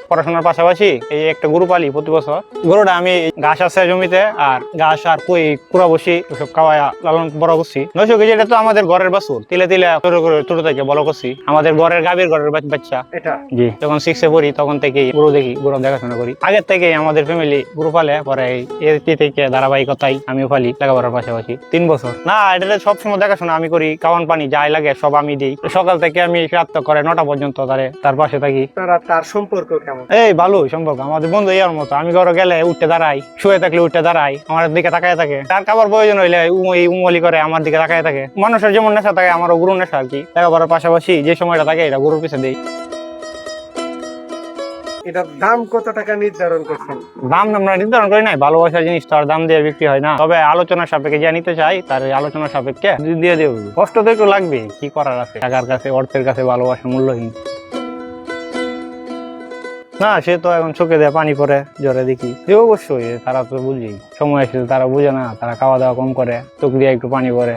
পড়াশোনার পাশাপাশি এই একটা গরু পালি প্রতি বছর। গরুটা আমি ঘাস আছে জমিতে, আর ঘাস আর কুড়া বসি ওসব খাওয়ায় লালন বড় করছি। 900 কেজি এটা তো আমাদের ঘরের বাছুর, তিলে তিলে ছোট থেকে বড় করছি। আমাদের ঘরের গাভীর ঘরের বাচ্চা এটা। জি, যখন 6-এ পড়ি তখন থেকেই গরু দেখি, গরু দেখাশোনা করি। আগের থেকেই আমাদের ফ্যামিলি গরু পালে, পরে এর থেকে ধারাবাহিকতাই আমিও পালি লেখাপড়ার পাশাপাশি। 3 বছর না, এটা সবসময় দেখাশোনা আমি করি। খাওয়ান পানি যাই লাগে সব আমি দিই। সকাল থেকে আমি রাত করে 9টা পর্যন্ত তার পাশে থাকি। তার সম্পর্ক কেমন? এই ভালোই সম্পর্ক, আমাদের বন্ধু ইয়ার মতো। আমি ঘরে গেলে উঠতে দাঁড়াই, শুয়ে থাকলে উঠতে দাঁড়াই, আমার দিকে তাকায় থাকে। তার খাবার প্রয়োজন হইলে উমলি করে আমার দিকে তাকায় থাকে। মানুষের যেমন নেশা থাকে আমারও গরুর নেশা আর কি। লেখাপড়ার পাশাপাশি যে সময়টা থাকে এটা গরুর পিছে দিই। এটার দাম কত টাকা নির্ধারণ করছেন? দাম আমরা নির্ধারণ করি নাই, ভালোবাসার জিনিস তো আর দাম দিয়ে বিক্রি হয় না। তবে আলোচনার সাপেক্ষে যা নিতে চাই তার আলোচনার সাপেক্ষে দিয়ে দেবো। কষ্ট তো একটু লাগবে, কি করার আছে, টাকার কাছে অর্থের কাছে ভালোবাসা মূল্যহীন। না, সে তো এখন চোখে দেয় পানি পরে জ্বরে দেখি যে, অবশ্যই তারা তো বুঝি, সময় এসেছে তারা বুঝে না, তারা খাওয়া দাওয়া কম করে, চোখ দিয়ে একটু পানি পরে।